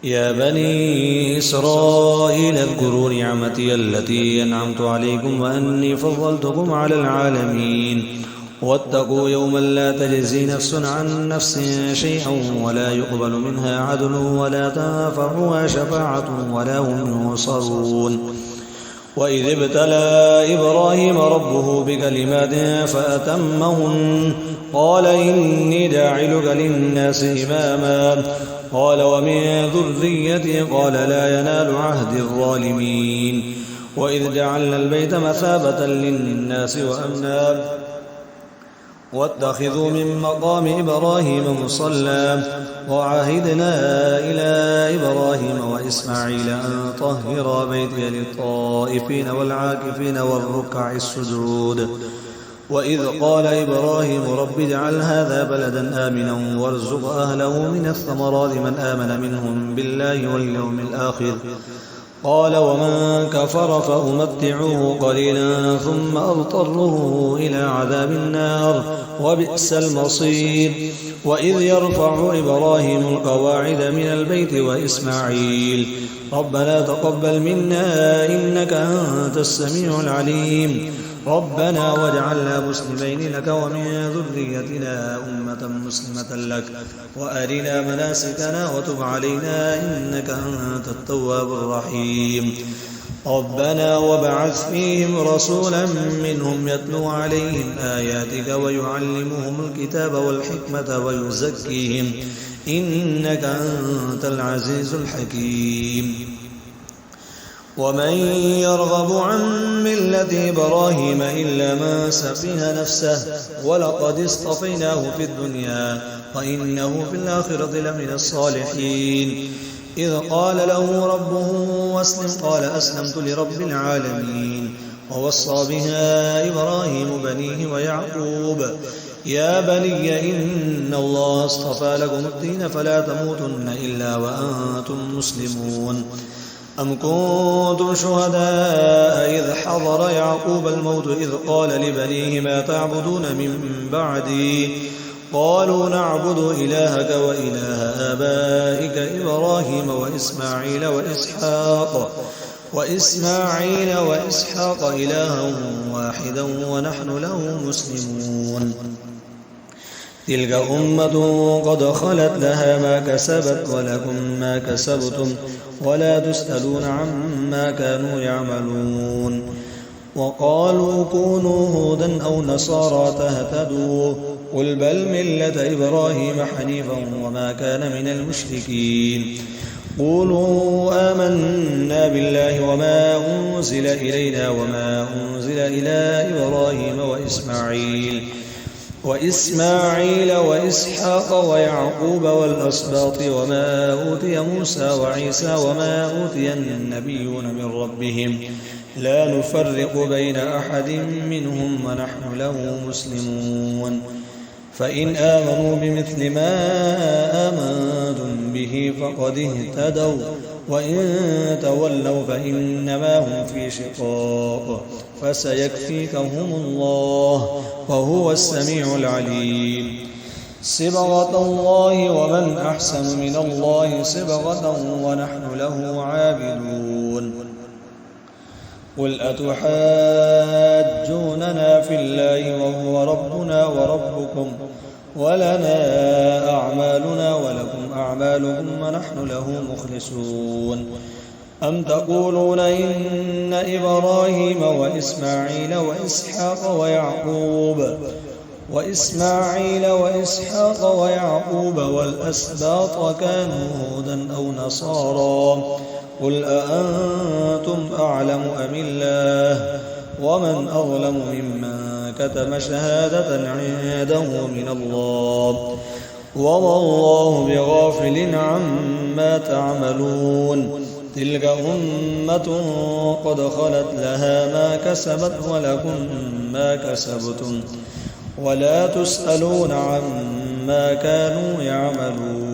يا بني إسرائيل اذكروا نعمتي التي أنعمت عليكم وأني فضلتكم على العالمين واتقوا يوما لا تجزي نفس عن نفس شيئا ولا يقبل منها عدل ولا تنفعها شفاعة ولا هم ينصرون. وإذ ابتلى إبراهيم ربه بكلمات فأتمهن قال إني جاعلك للناس إماما قال ومن ذريتي قال لا ينال عهد الظالمين. وإذ جعلنا البيت مثابة للناس وأمنا واتخذوا من مقام إبراهيم مصلى وعهدنا إلى إبراهيم وإسماعيل أن طهرا بيتي للطائفين والعاكفين والركع السجود. وإذ قال إبراهيم رب اجعل هذا بلدا آمنا وارزق أهله من الثمرات من آمن منهم بالله واليوم الآخر قال ومن كفر فأمتعه قليلا ثم أضطره إلى عذاب النار وبئس المصير. وإذ يرفع إبراهيم القواعد من البيت وإسماعيل ربنا تقبل منا إنك أنت السميع العليم ربنا واجعلنا مسلمين لك ومن ذريتنا أمة مسلمة لك وأرنا مناسكنا وتب علينا إنك أنت التواب الرحيم. ربنا وابعث فيهم رسولا منهم يتلو عليهم آياتك ويعلمهم الكتاب والحكمة ويزكيهم إنك أنت العزيز الحكيم. ومن يرغب عن ملة إبراهيم إلا من سفه نفسه ولقد اصطفيناه في الدنيا وإنه في الآخرة لمن الصالحين. إذ قال له ربه واسلم قال أسلمت لرب العالمين. ووصى بها إبراهيم بنيه ويعقوب يا بني إن الله اصطفى لكم الدين فلا تموتن إلا وأنتم مسلمون. أم كنتم شهداء إذ حضر يعقوب الموت إذ قال لبنيه ما تعبدون من بعدي قالوا نعبد إلهك وإله آبائك إبراهيم وإسماعيل وإسحاق إلها واحدا ونحن له مسلمون. تلك أمة قد خلت لها ما كسبت ولكم ما كسبتم ولا تسألون عما كانوا يعملون. وقالوا كونوا هودا أو نصارى تهتدوا قل بل ملة إبراهيم حنيفا وما كان من المشركين. قولوا آمنا بالله وما أنزل إلينا وما أنزل إلى إبراهيم وإسماعيل وإسحاق ويعقوب والأسباط وما أوتي موسى وعيسى وما أوتي النبيون من ربهم لا نفرق بين أحد منهم ونحن له مسلمون. فإن آمنوا بمثل ما آمنتم به فقد اهتدوا وإن تولوا فإنما هم في شقاق فسيكفيكهم الله وهو السميع العليم. صبغة الله ومن أحسن من الله صبغة ونحن له عابدون. قل أتحاجوننا في الله وهو ربنا وربكم ولنا أعمالنا ولكم أعمالكم ونحن له مخلصون. أم تقولون إن إبراهيم وإسماعيل وإسحاق ويعقوب والأسباط كانوا هودا أو نصارى قل أأنتم أعلم أم الله ومن أظلم ممن كتم شهادة عنده من الله وما الله بغافل عما تعملون. تلك أمة قد خلت لها ما كسبت ولكم ما كسبتم ولا تسألون عما كانوا يعملون.